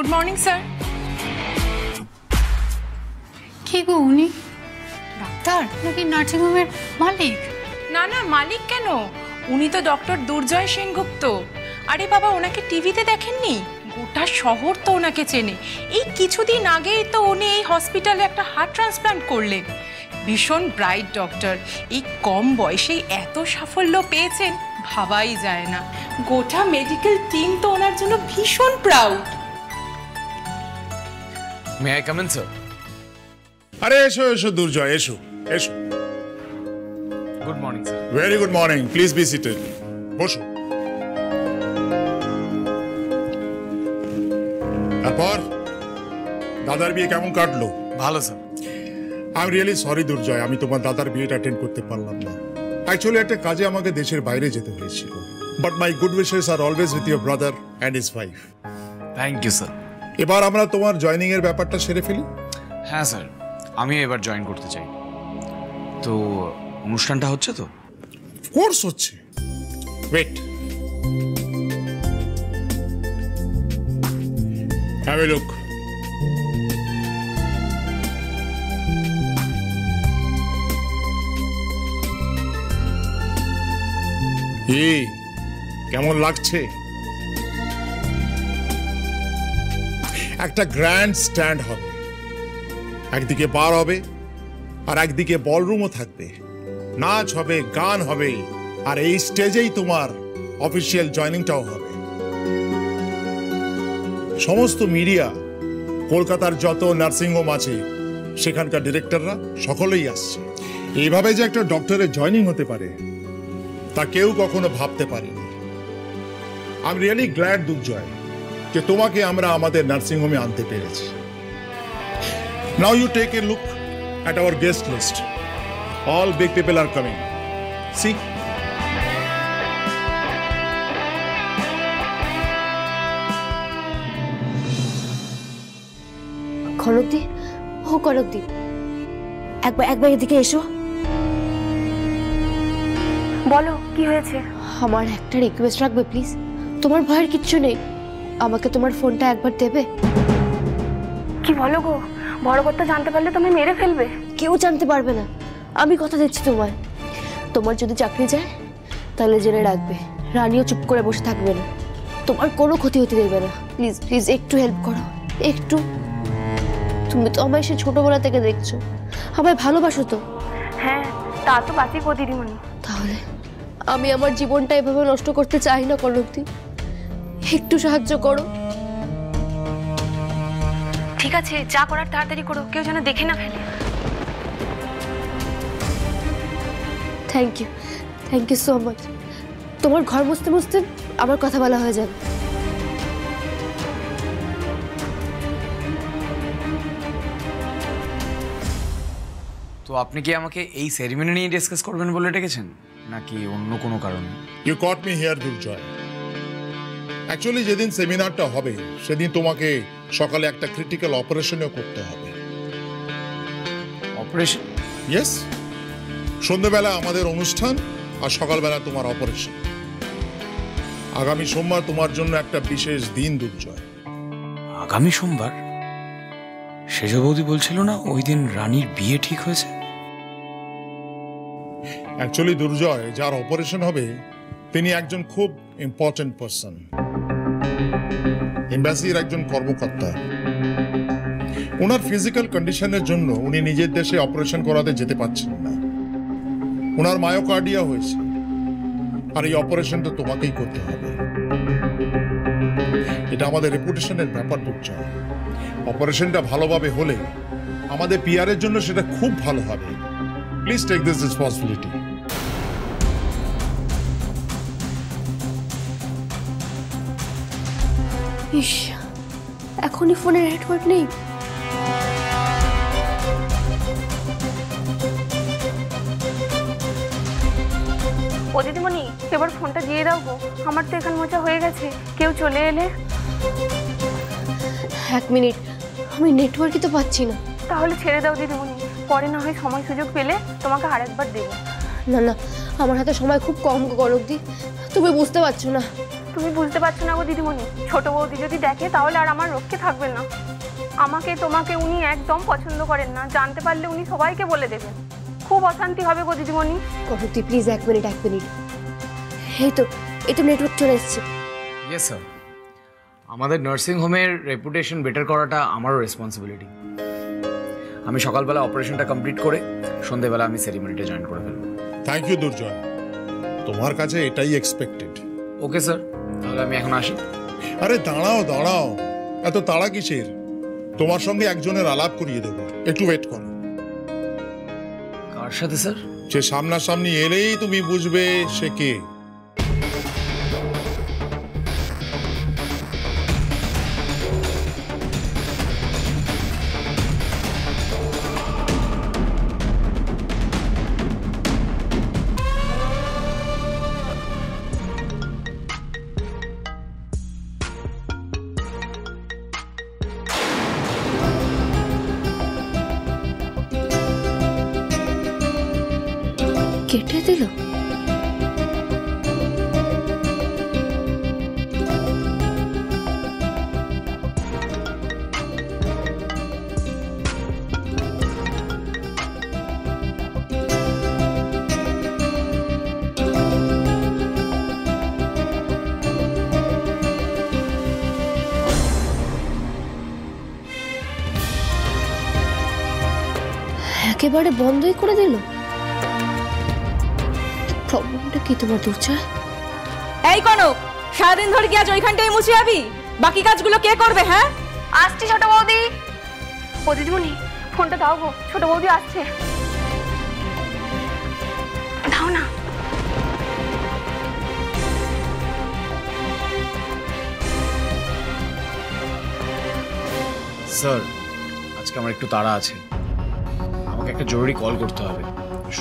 Good morning sir. কি গো, উনি doctor নাকি নার্সিংহোমের মালিক? না না, মালিক কেন, উনি তো ডক্টর দুর্জয় সেনগুপ্ত। আরে বাবা, ওনাকে টিভিতে দেখেননি? গোটা শহর তো ওনাকে চেনে। এই কিছুদিন আগেই তো উনি এই হসপিটালে একটা হার্ট ট্রান্সপ্লান্ট করলেন। ভীষণ ব্রাইট ডক্টর, এই কম বয়সেই এত সাফল্য পেয়েছেন ভাবাই যায় না। গোটা মেডিকেল টিম তো ওনার জন্য ভীষণ proud. May I come in sir? আরে এসো এসো দুর্জয়, এসো এসো। Good morning sir. Very good morning, please be seated. বসো। তারপর দাদার বিয়ে কেমন কাটলো? ভালো sir. I am really sorry Durjoy, আমি তোমার দাদার বিয়েটা অ্যাটেন্ড করতে পারলাম না। অ্যাকচুয়ালি একটা কাজে আমাকে দেশের বাইরে যেতে হয়েছিল। But my good wishes are always with your brother and his wife. Thank you sir. এবার আমরা তোমার জয়েনিং এর ব্যাপারটা সেরে ফেলি। হ্যাঁ স্যার, আমি এবার জয়েন করতে চাই। তো অনুষ্ঠানটা হচ্ছে তো? কোর্স হচ্ছে। Wait, have a look. কেমন লাগছে? একটা গ্র্যান্ড স্ট্যান্ড হবে, একদিকে বার হবে আর একদিকে বলরুমও থাকবে, নাচ হবে, গান হবে, আর এই স্টেজেই তোমার অফিসিয়াল জয়েনিংটাও হবে। সমস্ত মিডিয়া, কলকাতার যত নার্সিংহোম আছে সেখানকার ডিরেক্টররা সকলেই আসছে। এইভাবে যে একটা ডক্টরের জয়েনিং হতে পারে তা কেউ কখনো ভাবতে পারেনি। I am really glad Durjoy যে তোমাকে আমরা আমাদের নার্সিংহোমে আনতে পেরেছি। Now you take a look at our guest list. All big people are coming. See? কনকদি, ও কনকদি, একবার এদিকে এসো। বলো কি হয়েছে? আমার একটা রিকোয়েস্ট রাখবে প্লিজ? তোমার ভয়ের কিচ্ছু নেই, আমাকে তোমার ফোনটা একবার দেবে? কি বলো গো, বড় কথা জানতে পারলে তুমি মেরে ফেলবে। কেউ জানতে পারবে না, আমি কথা দিচ্ছি তোমায়। তোমার যদি চাকরি যায় তাহলে জেনে রাখবে, রানীও চুপ করে বসে থাকবে না, তোমার কোনো ক্ষতি হতে দেবে না। প্লিজ প্লিজ একটু হেল্প করো, একটু। তুমি তো আমায় সে ছোটবেলা থেকে দেখছো, আমায় ভালোবাসো তো? হ্যাঁ, তা তো বাঁচি গো দিদিমণি। তাহলে আমি আমার জীবনটা এভাবে নষ্ট করতে চাই না কনকদি, একটু সাহায্য করো। ঠিক আছে, যা করার তাড়াতাড়ি করো, কেউ যেন দেখে না ফেলে। Thank you so much. তোমার ঘর মুছতে মুছতে আমার কথা বলা হয়ে যাবে। তো আপনি কি আমাকে এই সেরিমনি নিয়ে ডিসকাস করবেন বলে ডেকেছেন, নাকি অন্য কোনো কারণে? You caught me here Durjoy. Actually যেদিন সেমিনারটা হবে সেদিন তোমাকে সকালে একটা ক্রিটিক্যাল অপারেশনও করতে হবে। অপারেশন? ইয়েস, সন্ধ্যাবেলা আমাদের অনুষ্ঠান আর সকালবেলা তোমার অপারেশন। আগামী সোমবার তোমার জন্য একটা বিশেষ দিন দুর্জয়। আগামী সোমবার? সেজ বৌদি বলছিল না ওই দিন রানীর বিয়ে ঠিক হয়েছে? অ্যাকচুয়ালি দুর্জয়, যার অপারেশন হবে তিনি একজন খুব ইম্পর্টেন্ট পারসন, এম্বাসির একজন কর্মকর্তা। ওনার ফিজিক্যাল কন্ডিশনের জন্য উনি নিজের দেশে অপারেশন করাতে যেতে পারছেন না। ওনার মায়োকার্ডিয়া হয়েছে, আর এই অপারেশনটা তোমাকেই করতে হবে। এটা আমাদের রেপুটেশনের ব্যাপার দুর্জয়। অপারেশনটা ভালোভাবে হলে আমাদের পিআরের জন্য সেটা খুব ভালো হবে। Please take this responsibility. ইস, এখনই ফোনের নেটওয়ার্ক নেই। ও দিদিমণি, এবার ফোনটা দিয়ে দাও গো, আমার তো এখান মোচা হয়ে গেছে, কেউ চলে এলে। এক মিনিট, আমি নেটওয়ার্কই তো পাচ্ছি না। তাহলে ছেড়ে দাও দিদিমণি, পরে না হয় সময় সুযোগ পেলে তোমাকে আরেকবার দেবো। না না, আমার হাতে সময় খুব কম কনকদি, তুমি বুঝতে পারছো না। তুমি বুঝতে পারছো না গো দিদিমণি, ছোট বৌদি যদি দেখে তাহলে আর আমার রক্ষে থাকবে না। আমাকে তোমাকে উনি একদম পছন্দ করেন না, জানতে পারলে উনি সবাইকে বলে দেবেন। খুব অশান্তি হবে গো দিদিমণি। কঠোর তুই প্লিজ 1 মিনিট। এই তো নেটওয়ার্ক চলে এসছে। ইয়েস স্যার, আমাদের নার্সিং হোমের রেপুটেশন বেটার করাটা আমারও রেসপন্সিবিলিটি। আমি সকালবেলা অপারেশনটা কমপ্লিট করে সন্ধ্যেবেলা আমি সেরিমনিটা জয়েন করে ফেলবো। থ্যাংক ইউ দুর্জয়, তোমার কাছে এটাই এক্সপেক্টেড। ওকে স্যার, তাহলে আমি এখন আসি। আরে দাঁড়াও, এত তাড়া কিসের? তোমার সঙ্গে একজনের আলাপ করিয়ে দেবো, একটু ওয়েট করো। কার সাথে স্যার? সে সামনাসামনি এলেই তুমি বুঝবে সে কে। কেটে দিল? একেবারে বন্ধই করে দিল। প্রবলেমটা কি তোমার দুর্জয়? এই কনক, সারাদিন ধরে কি আজ ওইখানটাই মুছে যাবি? বাকি কাজগুলো কে করবে? হ্যাঁ, আসছি ছোট বৌদি। ও দিদিমণি, ফোনটা দাও গো, ছোট বৌদি আসছে। দাও না। স্যার, আজকে আমার একটু তাড়া আছে, আমাকে একটা জরুরি কল করতে হবে।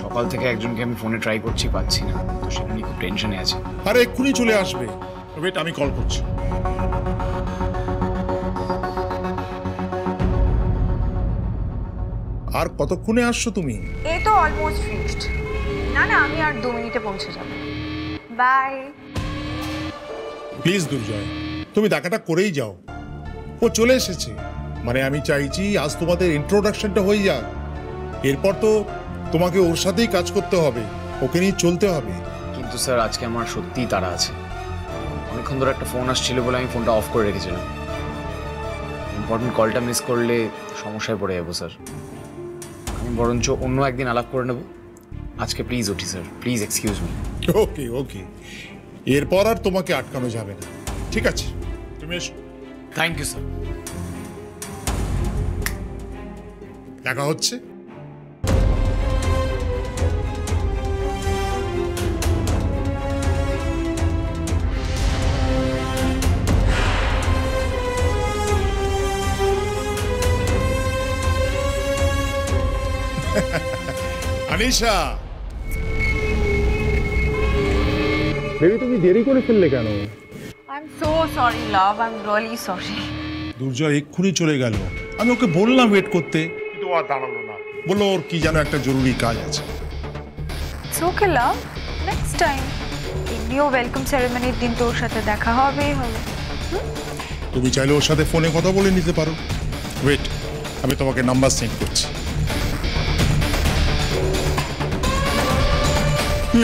সকাল থেকে একজনকে আমি ফোনে ট্রাই করছি, পাচ্ছি না, তো সেটা নিয়ে খুব টেনশনে আছে। আরে এক্ষুনি চলে আসবে, ওয়েট, আমি কল করছি। আর কতক্ষণে আসছো তুমি? এই তো অলমোস্ট ফিনিশড। না আমি আর 2 মিনিটে পৌঁছে যাব। বাই। প্লিজ দুর্জয়, তুমি দেখাটা করেই যাও। ও চলে এসেছে, মানে আমি চাইছি আজ তোমাদের ইন্ট্রোডাকশনটা হয়ে যাক। এরপর তো তোমাকে ওর সাথেই কাজ করতে হবে, ওকে নিয়ে চলতে হবে। কিন্তু স্যার, আজকে আমার সত্যিই তাড়া আছে। অনেকক্ষণ ধরে একটা ফোন আসছিল বলে আমি ফোনটা অফ করে রেখেছিলাম। ইম্পর্টেন্ট কলটা মিস করলে সমস্যায় পড়ে যাবো স্যার। আমি বরঞ্চ অন্য একদিন আলাপ করে নেব। আজকে প্লিজ উঠি স্যার, প্লিজ এক্সকিউজ মি। ওকে, এরপর আর তোমাকে আটকানো যাবে না, ঠিক আছে? তুমি এসো। Thank you sir. দেখা হচ্ছে। আনিশা, বেবি তুমি দেরি করে ফেললে কেন? I am so sorry love, I am really sorry. Durjoy এক্ষুনি চলে গেল, আমি ওকে বললাম ওয়েট করতে, কিন্তু আর দাঁড়ালো না। বললো ওর কি যেন একটা জরুরি কাজ আছে। It's okay love, next time এমনিও ওয়েলকাম সেরেমনির দিন তোর সাথে দেখা হবেই হবে। তুমি চাইলে ওর সাথে ফোনে কথা বলে নিতে পারো। ওয়েট, আমি তোমাকে নাম্বার সেন্ড করছি।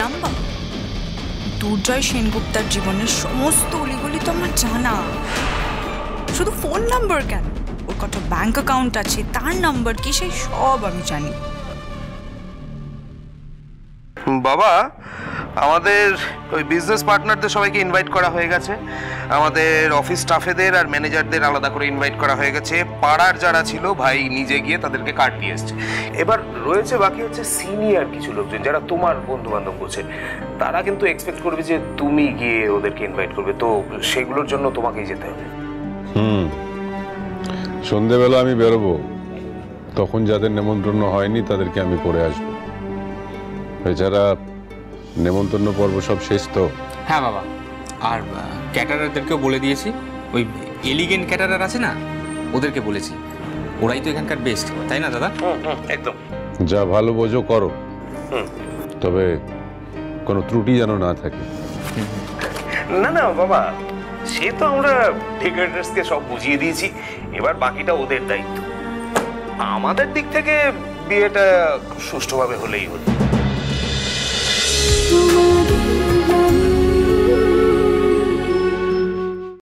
নাম্বার? দুর্জয় সেনগুপ্তার জীবনের সমস্ত অলিগলি তো আমার জানা, শুধু ফোন নাম্বার কেন, ওর কত ব্যাংক অ্যাকাউন্ট আছে, তার নাম্বার কি, সেই সব আমি জানি। বাবা, আমাদের ওই বিজনেস পার্টনারদের সবাইকে ইনভাইট করা হয়ে গেছে, আমাদের অফিস স্টাফেদের আর ম্যানেজারদের আলাদা করে ইনভাইট করা হয়ে গেছে, পাড়ার যারা ছিল ভাই নিজে গিয়ে তাদেরকে কার্ড দিয়ে এসছে। এবার রয়েছে বাকি হচ্ছে সিনিয়র কিছু লোকজন যারা তোমার বন্ধু বান্ধব বলছে, তারা কিন্তু এক্সপেক্ট করবে যে তুমি গিয়ে ওদেরকে ইনভাইট করবে, তো সেগুলোর জন্য তোমাকেই যেতে হবে। সন্ধেবেলা আমি বেরোবো, তখন যাদের নেমন্তন্ন হয়নি তাদেরকে আমি করে আসবো। এছাড়া নেমন্তন্ন পর্ব সব শেষ তো? হ্যাঁ বাবা, আর ক্যাটারারদেরকেও বলে দিয়েছি, ওই এলিগেন্ট ক্যাটারার আছে না, ওদেরকে বলেছি, ওরাই তো এখানকার বেস্ট, তাই না দাদা? একদম। যা ভালো বোঝো করো, তবে কোনো ত্রুটি যেন না থাকে। না না বাবা, সে তো আমরা ডেকোরেটরসকে সব বুঝিয়ে দিয়েছি, এবার বাকিটা ওদের দায়িত্ব। আমাদের দিক থেকে বিয়েটা সুষ্ঠুভাবে হলেই হলো।